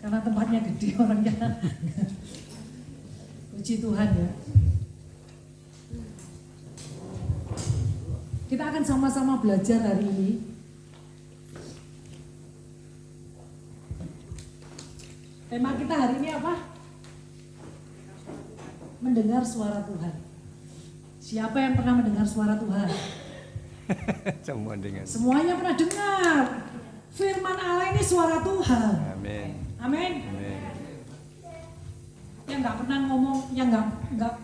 Karena tempatnya gede orangnya. Puji Tuhan ya. Kita akan sama-sama belajar hari ini. Tema kita hari ini apa? Mendengar suara Tuhan. Siapa yang pernah mendengar suara Tuhan? Semua dengar. Semuanya pernah dengar. Firman Allah ini suara Tuhan. Amin. Amin. Amin. Yang nggak pernah ngomong, yang nggak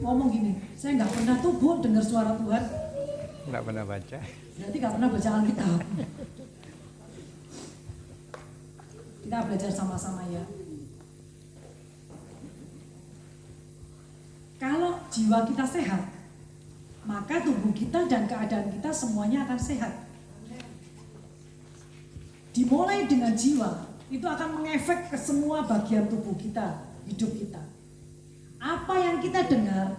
ngomong gini. Saya nggak pernah tuh Bu dengar suara Tuhan. Nggak pernah baca. Berarti nggak pernah baca Alkitab. Kita belajar sama-sama ya. Kalau jiwa kita sehat, maka tubuh kita dan keadaan kita semuanya akan sehat. Dimulai dengan jiwa, itu akan mengefek ke semua bagian tubuh kita, hidup kita. Apa yang kita dengar,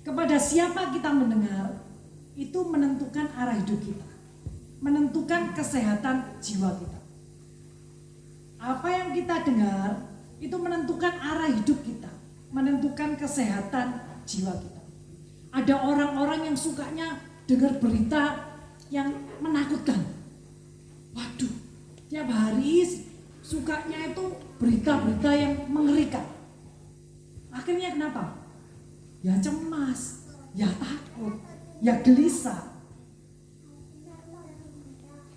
kepada siapa kita mendengar, itu menentukan arah hidup kita, menentukan kesehatan jiwa kita. Apa yang kita dengar, itu menentukan arah hidup kita, menentukan kesehatan jiwa kita. Ada orang-orang yang sukanya dengar berita yang menakutkan. Waduh, tiap hari sukanya itu berita-berita yang mengerikan. Akhirnya kenapa? Ya cemas, ya takut, ya gelisah.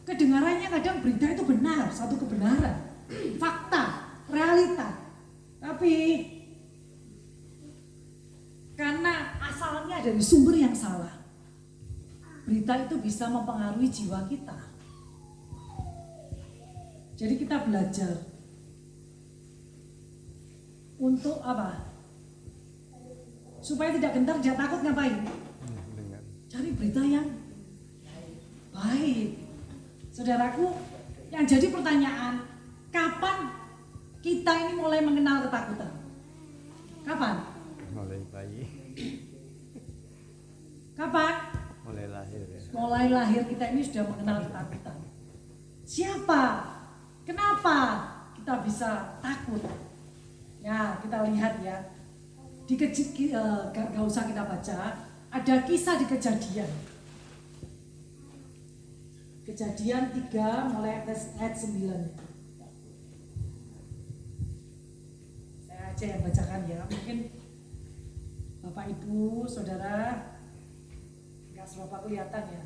Kedengarannya kadang berita itu benar, satu kebenaran, fakta, realita. Tapi karena asalnya dari sumber yang salah, berita itu bisa mempengaruhi jiwa kita. Jadi kita belajar untuk apa? Supaya tidak gentar, tidak takut, ngapain? Cari berita yang baik. Saudaraku, yang jadi pertanyaan, kapan kita ini mulai mengenal ketakutan? Kapan? Mulai bayi. Kapan? Mulai lahir ya. Mulai lahir kita ini sudah mengenal ketakutan. Siapa? Kenapa kita bisa takut? Ya, kita lihat ya. Gak usah kita baca. Ada kisah di Kejadian. Kejadian 3 mulai ayat 9. Saya aja yang bacakan ya. Mungkin Bapak Ibu, Saudara gak seberapa kelihatan ya.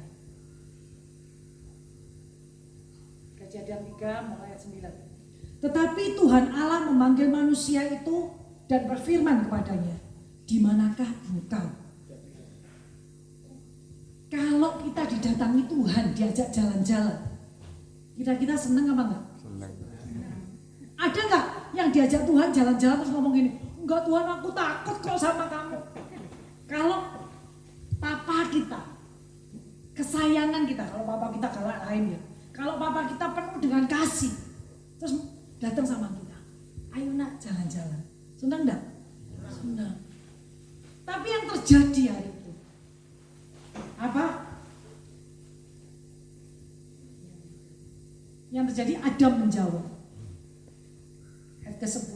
Kejadian 3 mulai ayat 9. Tetapi Tuhan Allah memanggil manusia itu dan berfirman kepadanya, "Di manakah engkau?" Kalau kita didatangi Tuhan, diajak jalan-jalan, kira-kira seneng apa enggak? Senang. Ada enggak yang diajak Tuhan jalan-jalan terus ngomong gini, "Enggak Tuhan, aku takut kok sama kamu." Kalau papa kita, kesayangan kita, kalau papa kita galak lain ya, kalau papa kita penuh dengan kasih, terus datang sama kita, "Ayo nak jalan-jalan." Senang enggak? Senang. Tapi yang terjadi hari itu apa? Yang terjadi, Adam menjawab. Ayat ke-10.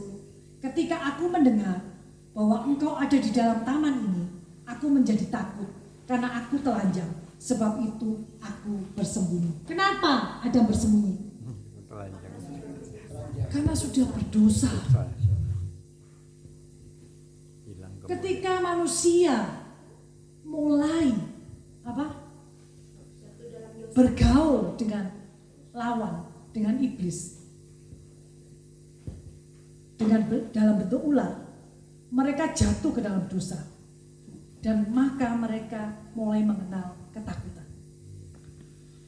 "Ketika aku mendengar bahwa engkau ada di dalam taman ini, aku menjadi takut karena aku telanjang. Sebab itu aku bersembunyi." Kenapa Adam bersembunyi? Telanjang. Karena sudah berdosa. Hilang ke Ketika manusia mulai apa? Bergaul dengan lawan, dengan iblis, dalam bentuk ular, mereka jatuh ke dalam dosa, dan maka mereka mulai mengenal ketakutan,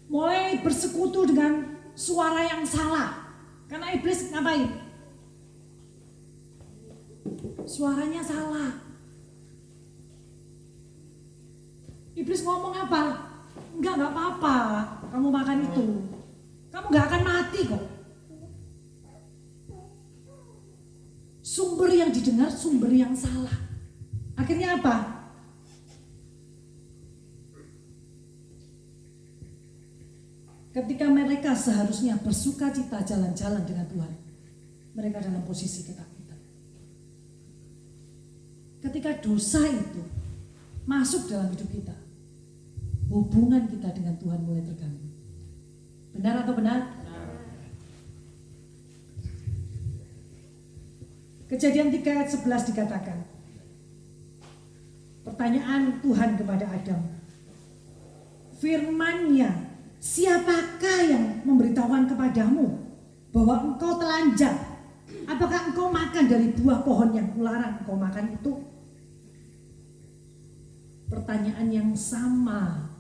mulai bersekutu dengan suara yang salah. Karena iblis ngapain? Suaranya salah. Iblis ngomong apa? Enggak apa-apa, kamu makan itu. Kamu gak akan mati kok. Sumber yang didengar, sumber yang salah. Akhirnya apa? Ketika ketika mereka seharusnya bersuka cita jalan-jalan dengan Tuhan, mereka dalam posisi ketakutan. Ketika dosa itu masuk dalam hidup kita, hubungan kita dengan Tuhan mulai terganggu. Benar atau benar? Kejadian 3 ayat 11 dikatakan, pertanyaan Tuhan kepada Adam, firman-Nya, siapakah yang memberitahukan kepadamu bahwa engkau telanjang? Apakah engkau makan dari buah pohon yang kularang engkau makan itu? Pertanyaan yang sama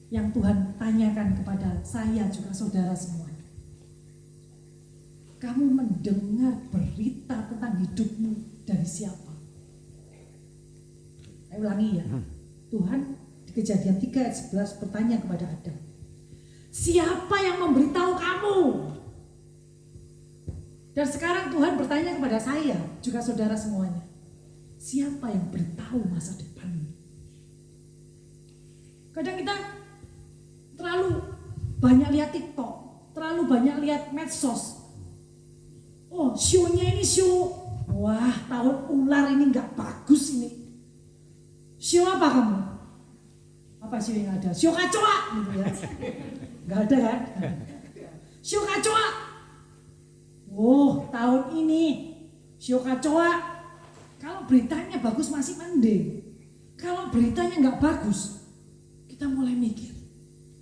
yang Tuhan tanyakan kepada saya juga saudara semua. Kamu mendengar berita tentang hidupmu dari siapa? Saya ulangi ya. Tuhan di Kejadian 3 ayat 11 bertanya kepada Adam, siapa yang memberitahu kamu? Dan sekarang Tuhan bertanya kepada saya, juga saudara semuanya, siapa yang beritahu masa depanmu? Kadang kita terlalu banyak lihat TikTok, terlalu banyak lihat medsos. Oh, show-nya ini show, wah tahun ular ini gak bagus ini. Show apa kamu? Apa show yang ada? Show kacoa gitu ya. Gak ada kan? Show kacoa. Oh, tahun ini show kacoa. Kalau beritanya bagus masih mending. Kalau beritanya gak bagus, kita mulai mikir.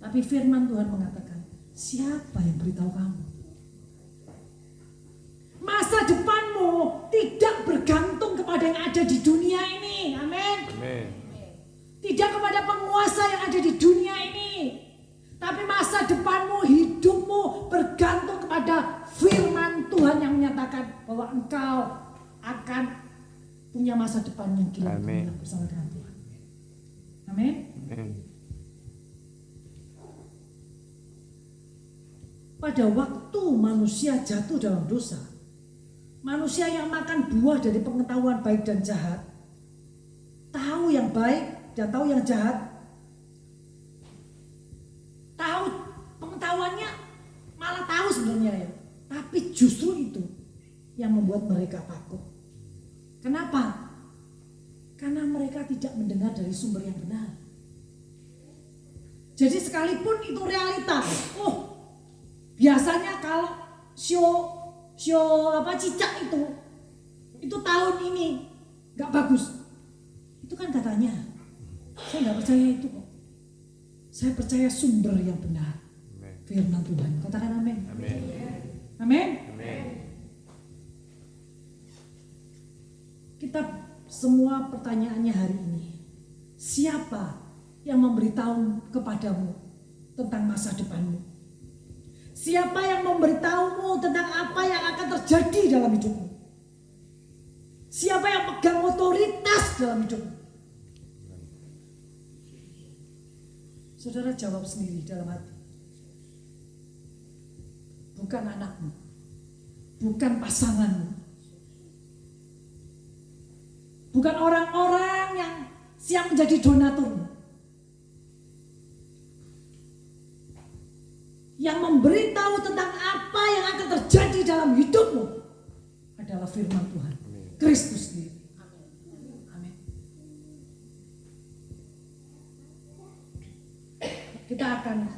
Tapi firman Tuhan mengatakan, siapa yang beritahu kamu? Masa depanmu tidak bergantung kepada yang ada di dunia ini. Amin. Tidak kepada penguasa yang ada di dunia ini. Tapi masa depanmu, hidupmu bergantung kepada firman Tuhan yang menyatakan bahwa engkau akan punya masa depan yang gila-gila bersama dengan Tuhan. Amin. Pada waktu manusia jatuh dalam dosa, manusia yang makan buah dari pengetahuan baik dan jahat, tahu yang baik dan tahu yang jahat, tahu pengetahuannya malah tahu sebenarnya ya, tapi justru itu yang membuat mereka takut. Kenapa? Karena mereka tidak mendengar dari sumber yang benar. Jadi sekalipun itu realita, biasanya kalau show cicak itu tahun ini nggak bagus. Itu kan katanya. Saya nggak percaya itu kok. Saya percaya sumber yang benar. Firman Tuhan. Katakan amin. Amin. Kita semua pertanyaannya hari ini, siapa yang memberitahu kepadamu tentang masa depanmu? Siapa yang memberitahumu tentang apa yang akan terjadi dalam hidupmu? Siapa yang pegang otoritas dalam hidupmu? Saudara jawab sendiri dalam hati. Bukan anakmu, bukan pasanganmu, bukan orang-orang yang siap menjadi donaturmu. Yang memberitahu tentang apa yang akan terjadi dalam hidupmu adalah firman Tuhan, Kristus sendiri. Amin. Kita akan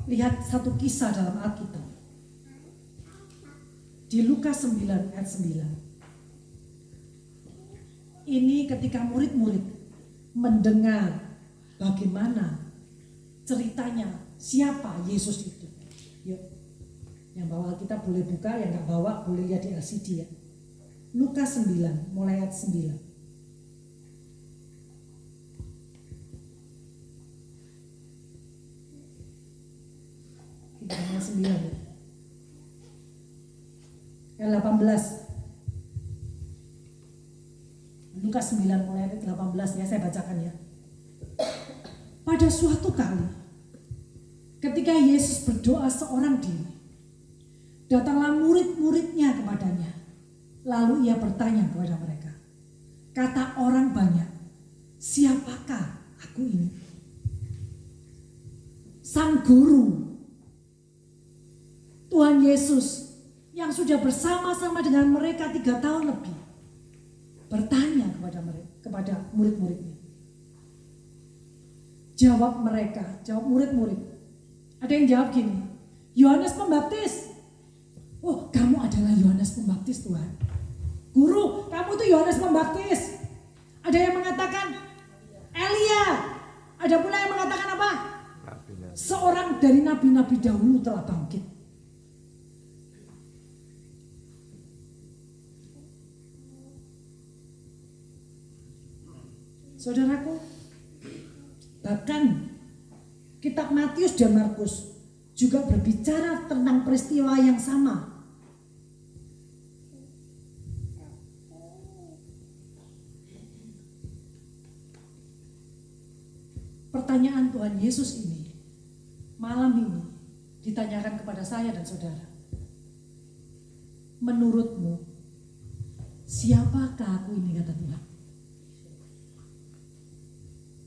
lihat satu kisah dalam Alkitab. Di Lukas 9 ayat 9. Ini ketika murid-murid mendengar bagaimana ceritanya siapa Yesus itu. Yuk, yang bawa Alkitab boleh buka, yang gak bawa boleh lihat di LCD ya. Lukas 9 mulai ayat 9. Kita ayat 9 ya. Ayat 18. Lukas 9 mulai ayat 18 ya, saya bacakan ya. Pada suatu kali ketika Yesus berdoa seorang diri, datanglah murid-muridnya kepadanya. Lalu ia bertanya kepada mereka, kata orang banyak, siapakah aku ini? Sang guru Tuhan Yesus yang sudah bersama-sama dengan mereka 3 tahun lebih bertanya kepada murid-muridnya. Jawab murid-murid. Ada yang jawab gini, Yohanes Pembaptis. Oh, kamu adalah Yohanes Pembaptis, Tuhan. Guru, kamu tuh Yohanes Pembaptis. Ada yang mengatakan Elia. Ada pula yang mengatakan apa? Seorang dari nabi-nabi dahulu telah bangkit. Saudaraku, bahkan kitab Matius dan Markus juga berbicara tentang peristiwa yang sama. Pertanyaan Tuhan Yesus ini malam ini ditanyakan kepada saya dan saudara. Menurutmu, siapakah aku ini, kata Tuhan?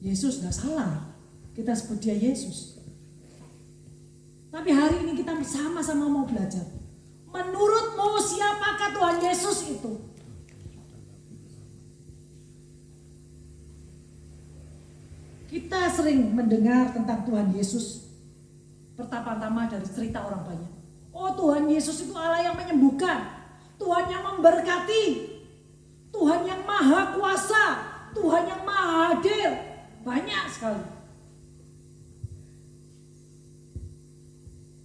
Yesus gak salah, kita sebut dia Yesus. Tapi hari ini kita sama-sama mau belajar. Menurutmu siapakah Tuhan Yesus itu? Kita sering mendengar tentang Tuhan Yesus pertama-tama dari cerita orang banyak. Oh, Tuhan Yesus itu Allah yang menyembuhkan, Tuhan yang memberkati, Tuhan yang maha kuasa, Tuhan yang maha adil. Banyak sekali.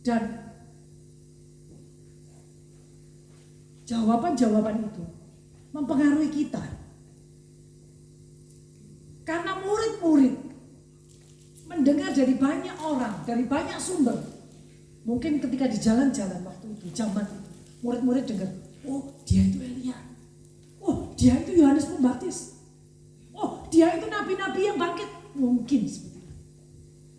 Dan jawaban-jawaban itu mempengaruhi kita. Karena murid-murid mendengar dari banyak orang, dari banyak sumber. Mungkin ketika di jalan-jalan waktu itu, zaman itu, murid-murid dengar, oh dia itu Elia, oh dia itu Yohanes Pembaptis, oh dia itu nabi-nabi yang bangkit. Mungkin seperti itu.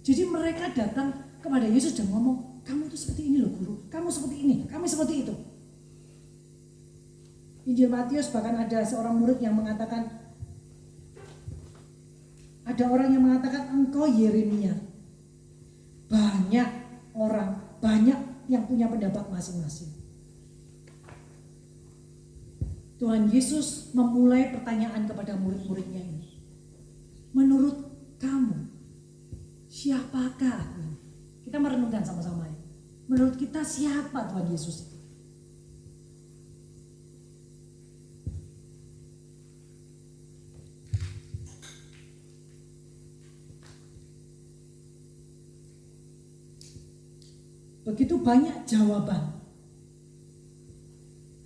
Jadi mereka datang kepada Yesus dan ngomong, kamu itu seperti ini loh guru, kamu seperti ini, kami seperti itu. Injil Matius bahkan ada seorang murid yang mengatakan, ada orang yang mengatakan engkau Yeremia. Banyak orang, banyak yang punya pendapat masing-masing. Tuhan Yesus memulai pertanyaan kepada murid-muridnya ini. Menurut kamu, siapakah aku? Kita merenungkan sama-sama ya. Menurut kita siapa Tuhan Yesus itu? Begitu banyak jawaban.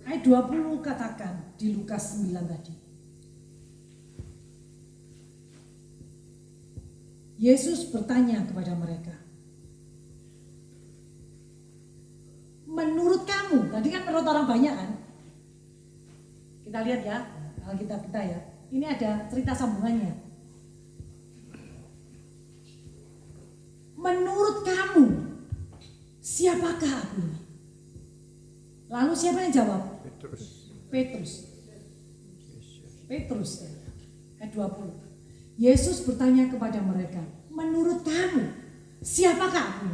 Ayat 20 katakan di Lukas 9 tadi. Yesus bertanya kepada mereka. Menurut kamu, tadi kan menurut orang banyak kan? Kita lihat ya, Alkitab kita ya. Ini ada cerita sambungannya. Menurut kamu, siapakah aku ini? Lalu siapa yang jawab? Petrus ya. Ayat 20. Yesus bertanya kepada mereka, menurut kamu, siapakah aku?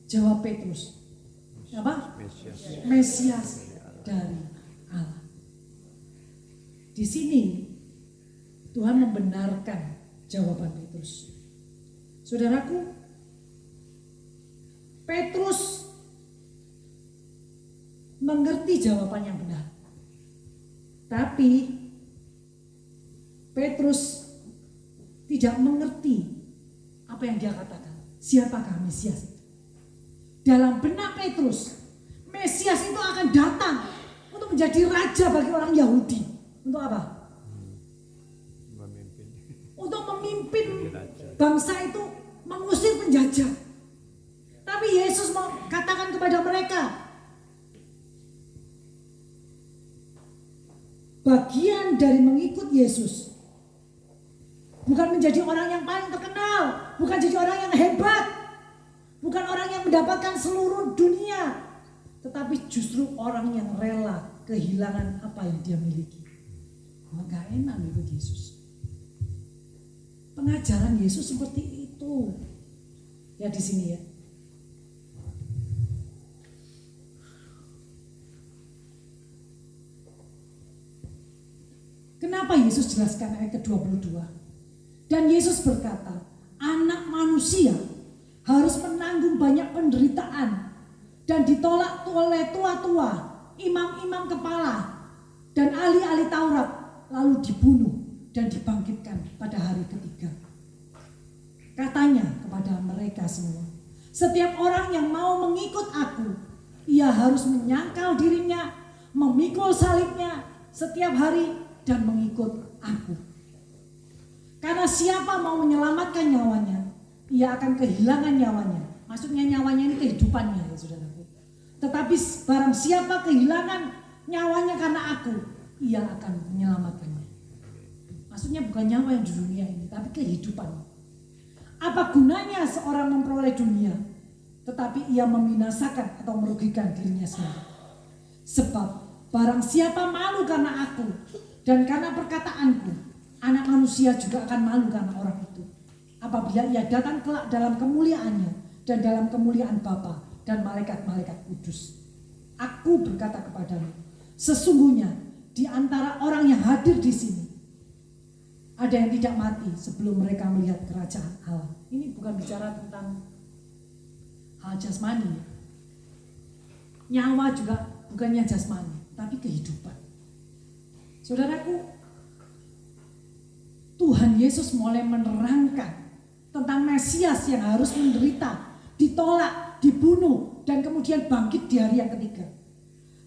Jawab Petrus, apa? Mesias dari Allah. Di sini Tuhan membenarkan jawaban Petrus. Saudaraku, Petrus mengerti jawaban yang benar. Tapi Petrus tidak mengerti apa yang dia katakan. Siapakah Mesias itu? Dalam benak Petrus, Mesias itu akan datang untuk menjadi raja bagi orang Yahudi. Untuk apa? Untuk memimpin bangsa itu mengusir penjajah. Tapi Yesus mau katakan kepada mereka, bagian dari mengikut Yesus bukan menjadi orang yang paling terkenal, bukan jadi orang yang hebat, bukan orang yang mendapatkan seluruh dunia, tetapi justru orang yang rela kehilangan apa yang dia miliki. Maka enak mengikut Yesus. Pengajaran Yesus seperti itu. Ya di sini ya. Kenapa Yesus jelaskan ayat ke-22? Dan Yesus berkata, anak manusia harus menanggung banyak penderitaan dan ditolak oleh tua-tua, imam-imam kepala, dan ahli-ahli Taurat, lalu dibunuh dan dibangkitkan pada hari ketiga. Katanya kepada mereka semua, setiap orang yang mau mengikut aku, ia harus menyangkal dirinya, memikul salibnya setiap hari dan mengikut aku. Karena siapa mau menyelamatkan nyawanya, ia akan kehilangan nyawanya. Maksudnya nyawanya ini kehidupannya ya saudaraku. Tetapi barang siapa kehilangan nyawanya karena aku, ia akan menyelamatkannya. Maksudnya bukan nyawa yang di dunia ini, tapi kehidupan. Apa gunanya seorang memperoleh dunia, tetapi ia membinasakan atau merugikan dirinya sendiri? Sebab barang siapa malu karena aku dan karena perkataanku, anak manusia juga akan malu karena orang itu. Apabila ia datang kelak dalam kemuliaannya dan dalam kemuliaan Bapa dan malaikat-malaikat kudus. Aku berkata kepadamu, sesungguhnya di antara orang yang hadir di sini ada yang tidak mati sebelum mereka melihat kerajaan Allah. Ini bukan bicara tentang hal jasmani. Nyawa juga bukannya jasmani, tapi kehidupan. Saudaraku, Tuhan Yesus mulai menerangkan tentang Mesias yang harus menderita, ditolak, dibunuh, dan kemudian bangkit di hari yang ketiga.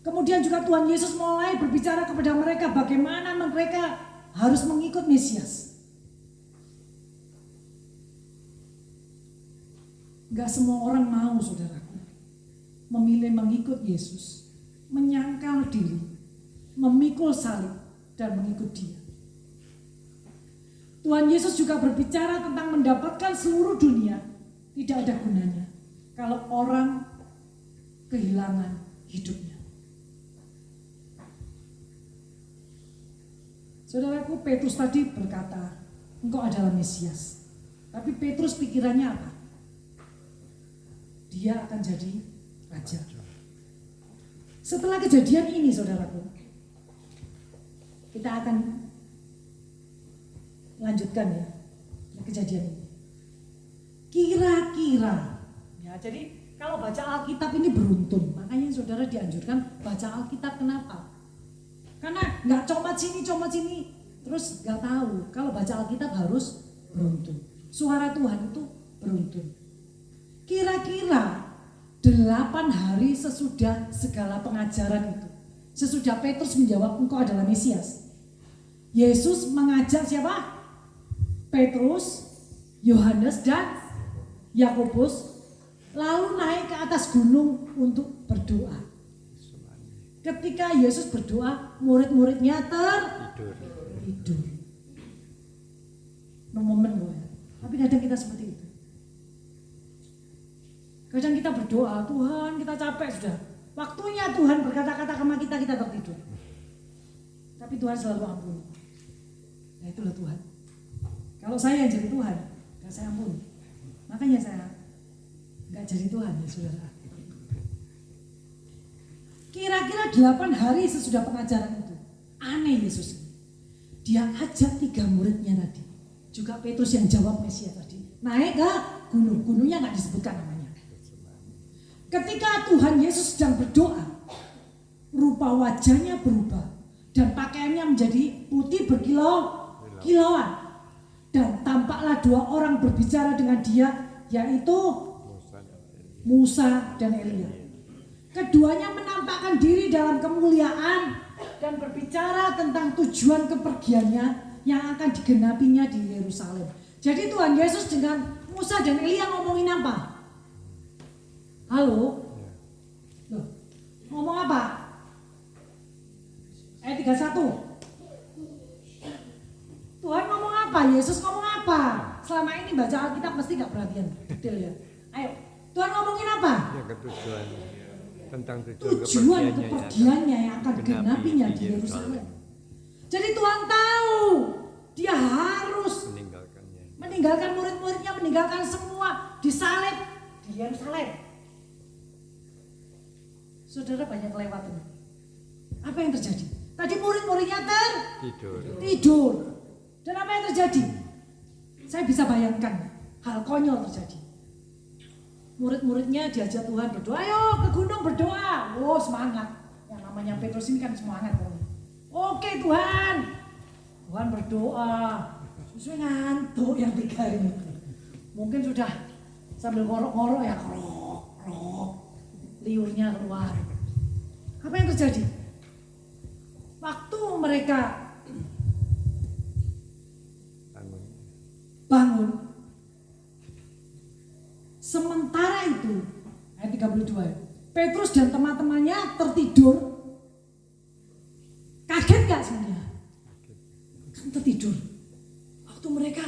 Kemudian juga Tuhan Yesus mulai berbicara kepada mereka bagaimana mereka harus mengikut Mesias. Gak semua orang mau, saudaraku, memilih mengikut Yesus, menyangkal diri, memikul salib, dan mengikut dia. Tuhan Yesus juga berbicara tentang mendapatkan seluruh dunia tidak ada gunanya kalau orang kehilangan hidupnya. Saudaraku, Petrus tadi berkata, engkau adalah Mesias. Tapi Petrus pikirannya apa? Dia akan jadi raja. Setelah kejadian ini, saudaraku, kita akan lanjutkan ya kejadian ini. Kira-kira, ya jadi kalau baca Alkitab ini beruntun. Makanya saudara dianjurkan baca Alkitab. Kenapa? Karena nggak comot sini, terus nggak tahu. Kalau baca Alkitab harus beruntun. Suara Tuhan itu beruntun. Kira-kira 8 hari sesudah segala pengajaran itu, sesudah Petrus menjawab engkau adalah Mesias, Yesus mengajak siapa? Petrus, Yohanes dan Yakobus lalu naik ke atas gunung untuk berdoa. Ketika Yesus berdoa, murid-muridnya tertidur. Momen gue. Tapi kadang kita seperti itu. Kadang kita berdoa, Tuhan kita capek sudah. Waktunya Tuhan berkata-kata sama kita tertidur. Tapi Tuhan selalu ampuni. Nah itulah Tuhan. Kalau saya yang jadi Tuhan, gak saya ampuni. Makanya saya gak jadi Tuhan ya saudara. Kira-kira 8 hari sesudah pengajaran itu, aneh Yesus. Dia ajak 3 muridnya tadi, juga Petrus yang jawab Mesias tadi, naik ke gunung. Gunungnya gak disebutkan namanya. Ketika Tuhan Yesus sedang berdoa, rupa wajahnya berubah dan pakaiannya menjadi putih berkilau-kilauan. Dan tampaklah 2 orang berbicara dengan dia, yaitu Musa dan Elia. Keduanya menampakkan diri dalam kemuliaan dan berbicara tentang tujuan kepergiannya yang akan digenapinya di Yerusalem. Jadi Tuhan Yesus dengan Musa dan Elia ngomongin apa? Halo? Loh, ngomong apa? Ayat 31. Tuhan ngomong apa? Yesus ngomong apa? Selama ini baca Alkitab mesti gak perhatian detail ya. Ayo, Tuhan ngomongin apa? Ya ketujuan tentang tujuan kepergiannya yang akan digenapinya di Yerusalem. Jadi Tuhan tahu dia harus meninggalkan murid-muridnya, meninggalkan semua, disalib di Yerusalem. Saudara banyak lewat ini. Apa yang terjadi? Tadi murid-muridnya tidur. Dan apa yang terjadi? Saya bisa bayangkan hal konyol terjadi. Murid-muridnya diajak Tuhan berdoa, ayo ke gunung berdoa. Oh semangat. Yang namanya Petrus ini kan semangat. Oke Tuhan. Tuhan berdoa. Sesuai ngantuk yang 3 ini. Mungkin sudah sambil ngorok-ngorok ya, krok. Liurnya keluar. Apa yang terjadi? Waktu mereka bangun, sementara itu ayat 32, Petrus dan teman-temannya tertidur. Kaget gak sebenarnya? Kan tertidur. Waktu mereka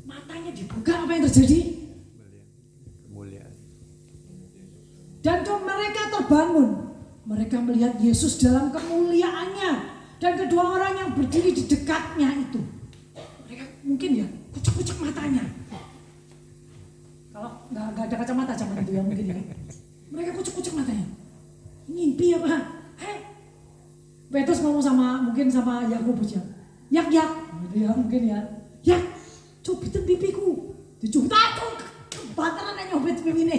matanya dibuka, apa yang terjadi? Kemuliaan. Dan mereka terbangun. Mereka melihat Yesus dalam kemuliaannya. Dan kedua orang yang berdiri di dekatnya itu. Mereka mungkin ya kucek-kucek matanya. Kalau nggak ada kacamata zaman itu ya mungkin ya. Mereka kucek-kucek matanya. Ngimpi apa? Petrus ngomong mungkin sama Yakobus ya. Yak, gitu ya mungkin ya. Yak, cobitin pipiku. Dicubit aku, kebantaran aja nyobit pipi ini.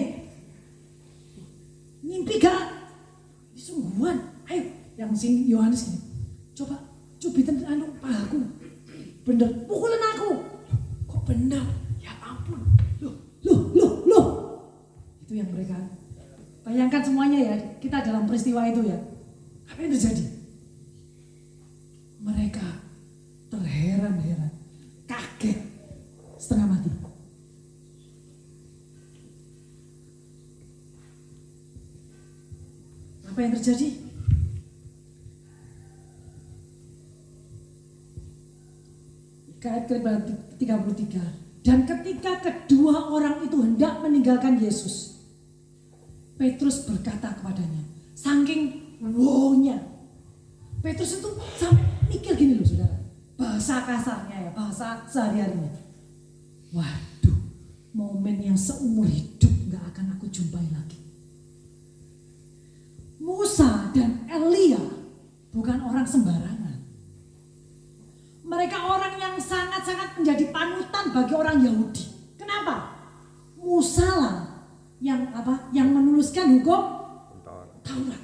Ngimpi gak? Sungguhan, ayo yang sing Yohanes ini. Coba cubitin pahaku. Bener, pukulin aku. Kok bener? Ya ampun. Loh. Itu yang mereka bayangkan semuanya ya. Kita dalam peristiwa itu ya. Apa yang terjadi? Mereka terheran-heran, kaget, setengah mati. Apa yang terjadi? Ayat 33. Dan ketika kedua orang itu hendak meninggalkan Yesus, Petrus berkata kepadanya, saking wow-nya, Petrus itu sampai mikir gini loh saudara, bahasa kasarnya ya, bahasa sehari-harinya. Waduh, momen yang seumur hidup gak akan aku jumpai lagi. Musa dan Elia bukan orang sembarangan. Mereka orang yang sangat-sangat menjadi panutan bagi orang Yahudi. Kenapa? Musa lah yang menuliskan hukum Taurat.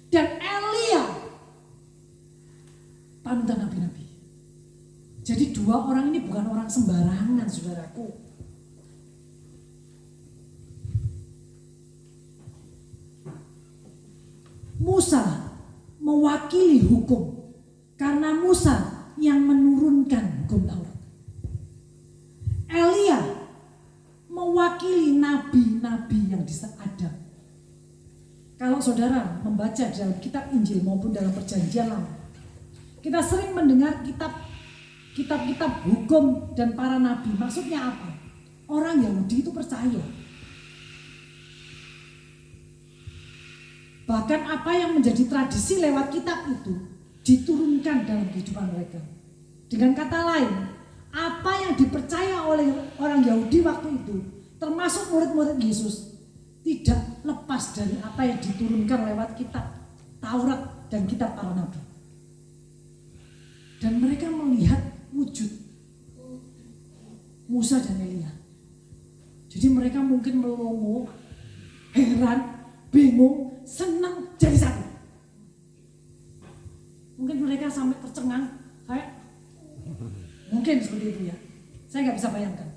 Dan Elia panutan nabi-nabi. Jadi dua orang ini bukan orang sembarangan, saudaraku. Musa mewakili hukum karena Musa yang menurunkan hukum Taurat. Elia mewakili nabi-nabi yang ada. Kalau saudara membaca dalam kitab Injil maupun dalam Perjanjian Lama, kita sering mendengar kitab-kitab hukum dan para nabi. Maksudnya apa? Orang Yahudi itu percaya. Bahkan apa yang menjadi tradisi lewat kitab itu diturunkan dalam kehidupan mereka. Dengan kata lain, apa yang dipercaya oleh orang Yahudi waktu itu, termasuk murid-murid Yesus, tidak lepas dari apa yang diturunkan lewat kitab Taurat dan kitab para nabi. Dan mereka melihat wujud Musa dan Elia. Jadi mereka mungkin melongo, heran, bingung, senang jadi satu. Mungkin mereka sampai tercengang, mungkin seperti itu ya. Saya nggak bisa bayangkan.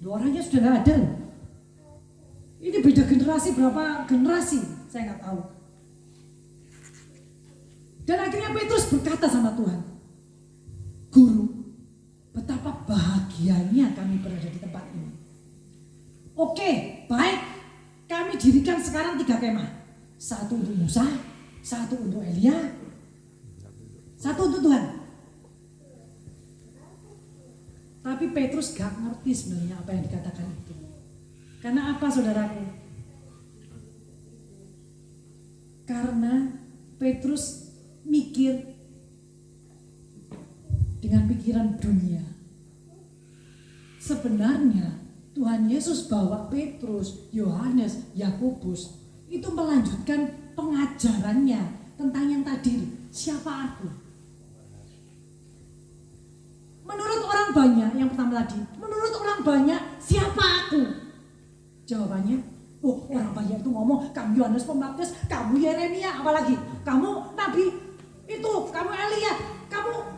Dua orangnya sudah nggak ada loh. Ini beda generasi, berapa generasi saya nggak tahu. Dan akhirnya Petrus berkata sama Tuhan, Guru, betapa bahagianya kami berada di tempat ini. Oke, baik, kami dirikan sekarang 3 kemah. 1 untuk Musa, 1 untuk Elia, 1 untuk Tuhan. Tapi Petrus gak ngerti sebenarnya apa yang dikatakan itu. Karena apa saudaraku? Karena Petrus mikir dengan pikiran dunia. Sebenarnya Tuhan Yesus bawa Petrus, Yohanes, Yakobus itu melanjutkan pengajarannya tentang yang tadi, siapa aku? Menurut orang banyak, yang pertama tadi, menurut orang banyak, siapa aku? Jawabannya, oh orang banyak itu ngomong, kamu Yohanes Pembaptis, kamu Yeremia, apalagi, kamu Nabi itu, kamu Elia, kamu.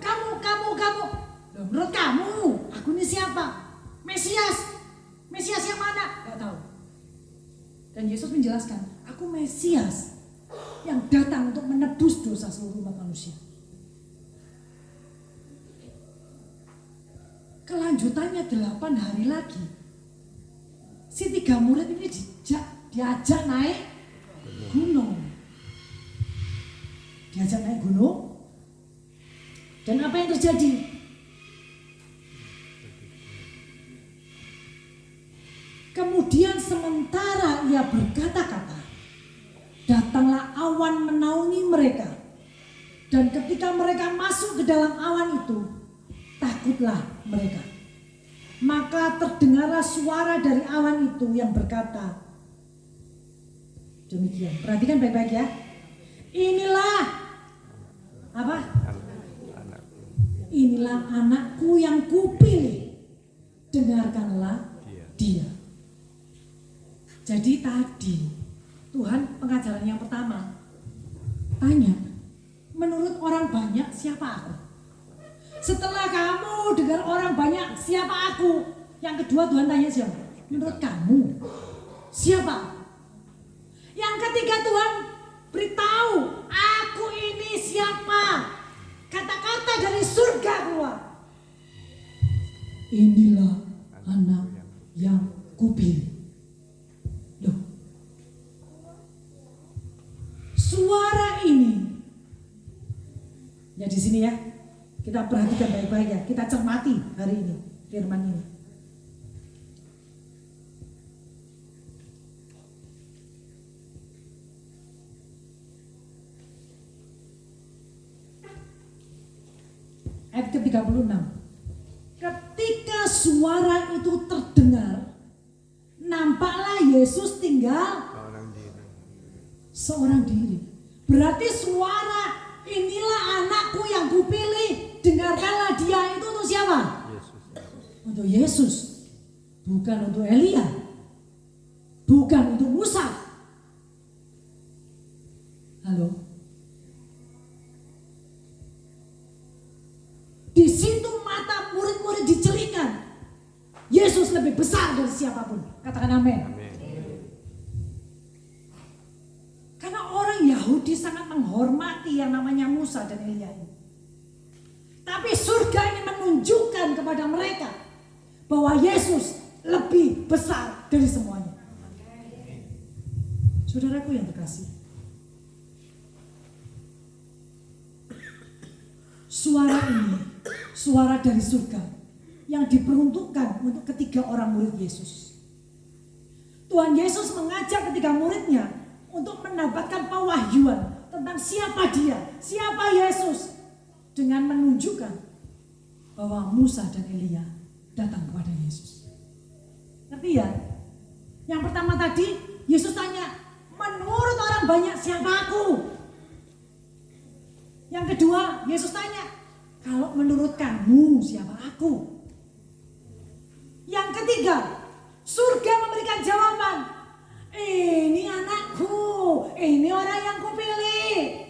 Loh, menurut kamu, aku ini siapa? Mesias yang mana? Gak tahu. Dan Yesus menjelaskan, aku Mesias yang datang untuk menebus dosa seluruh umat manusia. Kelanjutannya 8 hari lagi, si 3 murid ini diajak naik gunung. Dan apa yang terjadi? Kemudian sementara ia berkata-kata, datanglah awan menaungi mereka. Dan ketika mereka masuk ke dalam awan itu, takutlah mereka. Maka terdengarlah suara dari awan itu yang berkata, demikian. Perhatikan baik-baik ya. Inilah apa? Inilah anakku yang kupilih. Dengarkanlah dia. Jadi tadi Tuhan pengajaran yang pertama tanya, menurut orang banyak siapa aku? Setelah kamu dengar orang banyak siapa aku? Yang kedua Tuhan tanya siapa? Menurut kamu siapa? Yang ketiga Tuhan beritahu, aku ini siapa? Kata-kata dari surga keluar. Inilah anak yang kupilih. Loh. Suara ini. Ya di sini ya. Kita perhatikan baik-baik ya. Kita cermati hari ini firman ini. Ayat ke-36. Ketika suara itu terdengar, nampaklah Yesus tinggal seorang diri. Berarti suara inilah anakku yang kupilih, dengarkanlah dia, itu untuk siapa? Yesus. Untuk Yesus. Bukan untuk Elia. Bukan untuk Musa. Halo. Di situ mata murid-murid dicelikan. Yesus lebih besar dari siapapun. Katakan amin. Karena orang Yahudi sangat menghormati yang namanya Musa dan Elia ini. Tapi surga ini menunjukkan kepada mereka bahwa Yesus lebih besar dari semuanya. Saudaraku yang terkasih, suara ini, suara dari surga yang diperuntukkan untuk ketiga orang murid Yesus. Tuhan Yesus mengajak ketiga muridnya untuk mendapatkan pewahyuan tentang siapa dia, siapa Yesus, dengan menunjukkan bahwa Musa dan Elia datang kepada Yesus. Ngerti ya? Yang pertama tadi Yesus tanya, menurut orang banyak siapa aku? Yang kedua Yesus tanya, kalau menurut kamu siapa aku? Yang ketiga, surga memberikan jawaban, ini anakku, ini orang yang kupilih.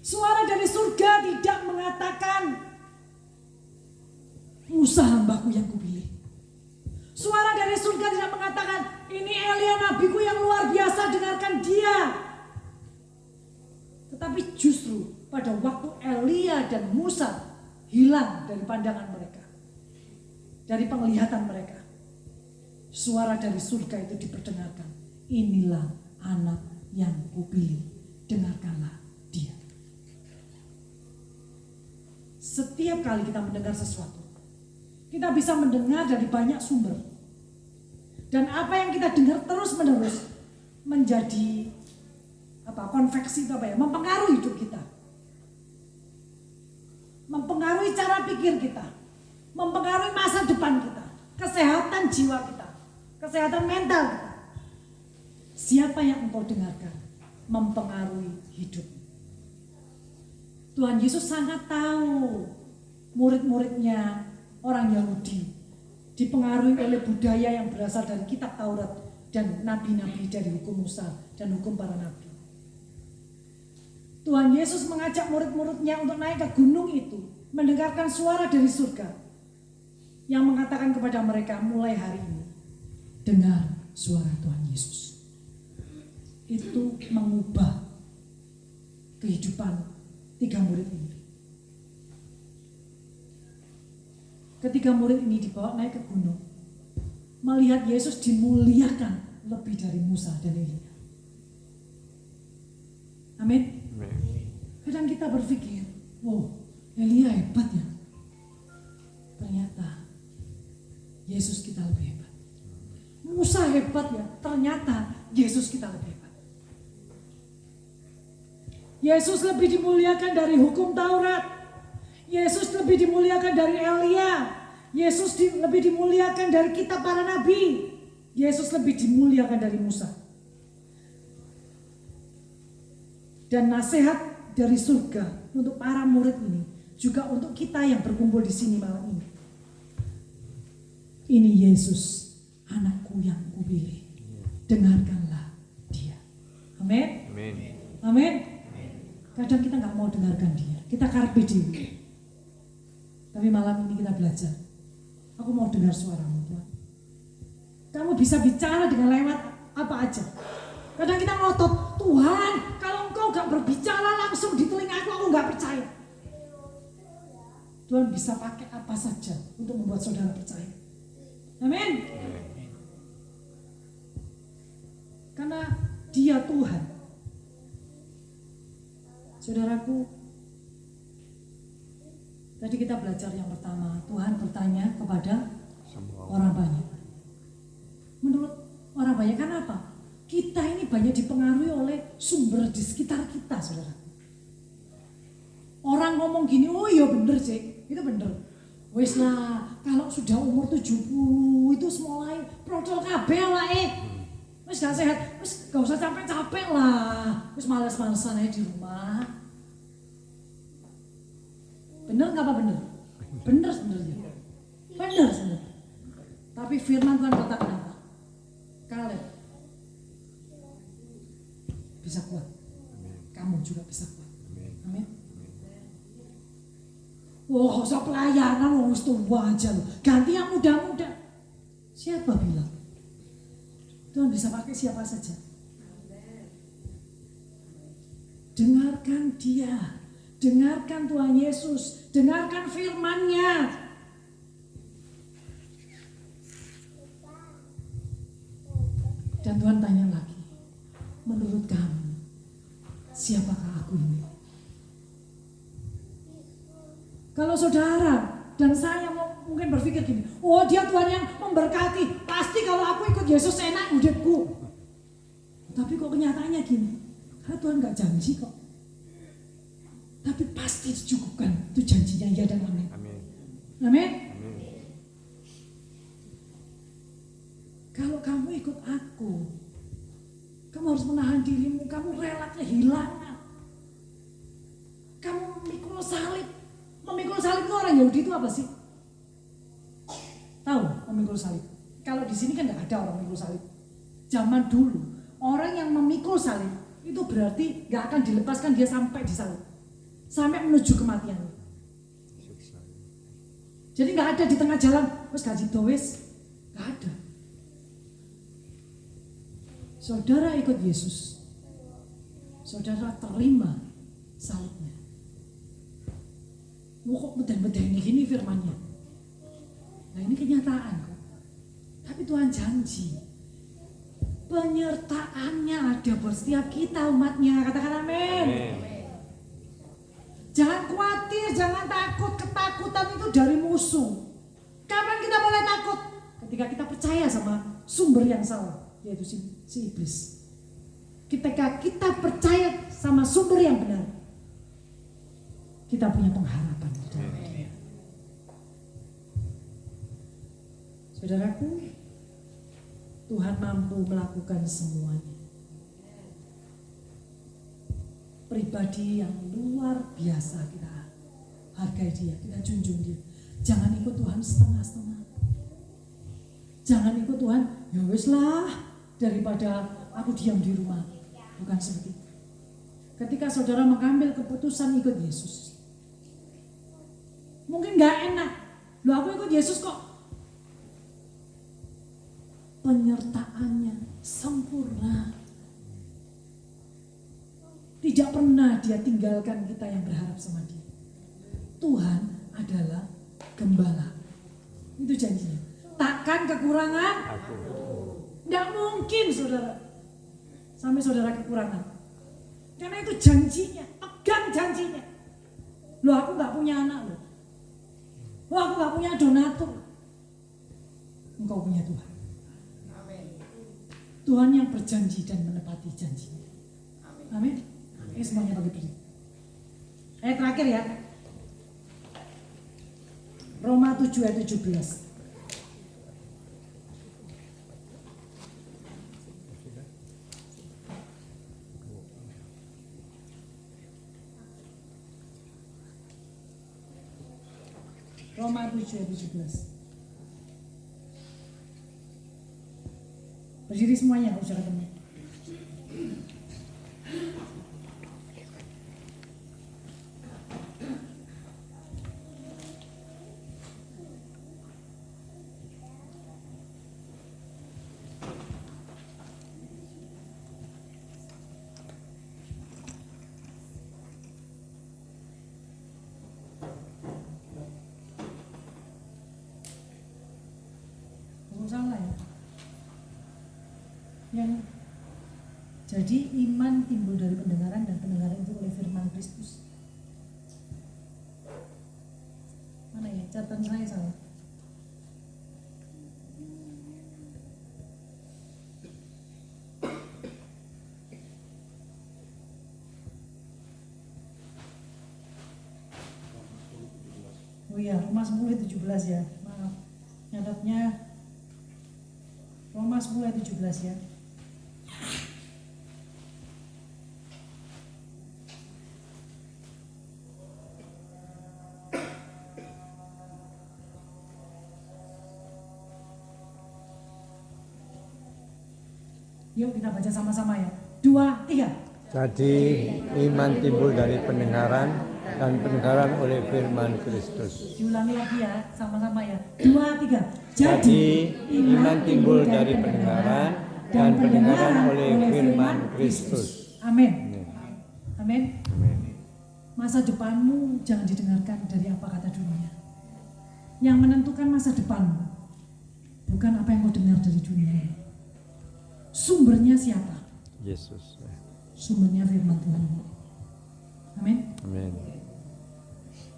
Suara dari surga tidak mengatakan, Musa hambaku yang kupilih. Suara dari surga tidak mengatakan, ini Elia nabiku yang luar biasa, dengarkan dia. Tetapi justru pada waktu Elia dan Musa hilang dari pandangan mereka, dari penglihatan mereka, suara dari surga itu diperdengarkan. Inilah anak yang kupilih, dengarkanlah dia. Setiap kali kita mendengar sesuatu, kita bisa mendengar dari banyak sumber. Dan apa yang kita dengar terus-menerus menjadi konveksi itu mempengaruhi hidup kita. Mempengaruhi cara pikir kita. Mempengaruhi masa depan kita, kesehatan jiwa kita, kesehatan mental kita. Siapa yang engkau dengarkan mempengaruhi hidup. Tuhan Yesus sangat tahu murid-muridnya orang Yahudi dipengaruhi oleh budaya yang berasal dari kitab Taurat dan nabi-nabi, dari hukum Musa dan hukum para nabi. Tuhan Yesus mengajak murid-muridnya untuk naik ke gunung itu, mendengarkan suara dari surga yang mengatakan kepada mereka, mulai hari ini dengar suara Tuhan Yesus. Itu mengubah kehidupan 3 murid ini. Ketika murid ini dibawa naik ke gunung, melihat Yesus dimuliakan lebih dari Musa dan Elia. Amin. Kadang kita berpikir, wow, Elia hebat ya. Ternyata Yesus kita lebih hebat. Musa hebat ya, ternyata Yesus kita lebih hebat. Yesus lebih dimuliakan dari hukum Taurat. Yesus lebih dimuliakan dari Elia. Yesus lebih dimuliakan dari kitab para nabi. Yesus lebih dimuliakan dari Musa. Dan nasihat dari surga untuk para murid ini, juga untuk kita yang berkumpul di sini malam ini. Ini Yesus, anakku yang kupilih. Dengarkanlah dia. Amin. Amin. Kadang kita nggak mau dengarkan dia, kita karpe diem. Tapi malam ini kita belajar. Aku mau dengar suaramu, Tuhan. Kamu bisa bicara dengan lewat apa aja. Kadang kita ngotot, Tuhan, kalau engkau gak berbicara langsung di telingaku, aku gak percaya. Tuhan bisa pakai apa saja untuk membuat saudara percaya. Amin. Karena dia Tuhan. Saudaraku, tadi kita belajar yang pertama, Tuhan bertanya kepada orang banyak. Menurut orang banyak kan apa? Kita ini banyak dipengaruhi oleh sumber di sekitar kita, saudara. Orang ngomong gini, oh iya bener sih, itu bener. Wes lah, kalau sudah umur 70 itu mulai protol kabeh lah Wes gak sehat, wes gak usah capek-capek lah. Wes males-malesan aja di rumah. Bener gak apa bener? Bener sebenarnya. Bener sebenarnya. Tapi firman Tuhan katakan apa? Kaleb bisa kuat. Kamu juga bisa kuat. Amin. Wah, usah pelayanan, wis tua aja loh. Ganti yang muda-muda. Siapa bilang? Tuhan bisa pakai siapa saja. Dengarkan dia. Dengarkan Tuhan Yesus. Dengarkan firman-Nya. Dan Tuhan tanya lagi. Menurut kamu, siapakah aku ini? Kalau saudara dan saya mungkin berpikir gini, oh dia Tuhan yang memberkati, pasti kalau aku ikut Yesus enak hidupku. Tapi kok kenyataannya gini, karena Tuhan gak janji kok. Tapi pasti dicukupkan, itu janjinya ya dan amin. Amin. Kalau kamu ikut aku, kamu harus menahan dirimu, kamu rela kehilangan. Kamu memikul salib. Memikul salib itu orang Yahudi itu apa sih? Tahu memikul salib? Kalau di sini kan nggak ada orang memikul salib. Zaman dulu orang yang memikul salib itu berarti nggak akan dilepaskan dia sampai di salib, sampai menuju kematian. Jadi nggak ada di tengah jalan, wes gaji does, nggak ada. Saudara ikut Yesus, saudara terima salibnya. Kok beden-beden ini firmannya. Nah ini kenyataan kok. Tapi Tuhan janji penyertaannya ada buat setiap kita umatnya. Katakan amin. Jangan khawatir, jangan takut. Ketakutan itu dari musuh. Kapan kita boleh takut? Ketika kita percaya sama sumber yang salah, yaitu si iblis. Ketika kita percaya sama sumber yang benar, kita punya pengharapan. Saudaraku, Tuhan mampu melakukan semuanya. pribadi yang luar biasa. Kita hargai dia, kita junjung dia. Jangan ikut Tuhan setengah-setengah. Jangan ikut Tuhan, ya wis lah, daripada aku diam di rumah. Bukan seperti itu. Ketika saudara mengambil keputusan ikut Yesus, mungkin gak enak. Loh, aku ikut Yesus kok. Penyertaannya sempurna. Tidak pernah dia tinggalkan kita yang berharap sama dia. Tuhan adalah gembala. Itu janjinya. Takkan kekurangan. Tidak mungkin saudara. Sampai saudara kekurangan. Karena itu janjinya. Pegang janjinya. Loh, aku gak punya anak loh. Loh, aku gak punya donatur. Engkau punya Tuhan. Tuhan yang berjanji dan menepati janjinya. Amin. Ini semuanya bagi diri. Ayat terakhir ya. Roma 7 ayat 17. Roma 7 ayat 17. Berdiri semuanya kalau sudah ketemu. Salah ya. Yang jadi iman timbul dari pendengaran dan pendengaran itu oleh firman Kristus. Mana ya? Catatan saya salah. Oh iya, Roma 10:17 ya. Maaf. Nyatatnya Roma 10:17 ya. Yuk kita baca sama-sama ya. 2, 3. Jadi iman timbul dari pendengaran dan pendengaran oleh firman Kristus. Diulangi lagi ya, sama-sama ya. 2, 3. Jadi iman timbul dari pendengaran dan pendengaran oleh firman Kristus. Amin. Amin. Masa depanmu jangan didengarkan dari apa kata dunia. Yang menentukan masa depanmu bukan apa yang kau dengar dari dunia. Sumbernya siapa? Yesus. Sumbernya firman Tuhan. Amin. Amin.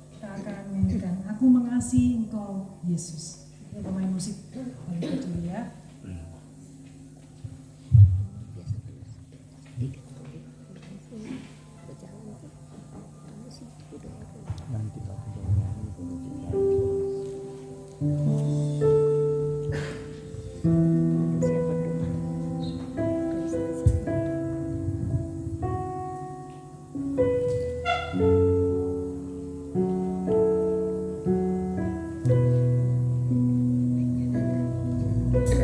Kita akan menyanyikan Aku Mengasihi Engkau Yesus. Ini pemain musik balik dulu ya. Nanti Aku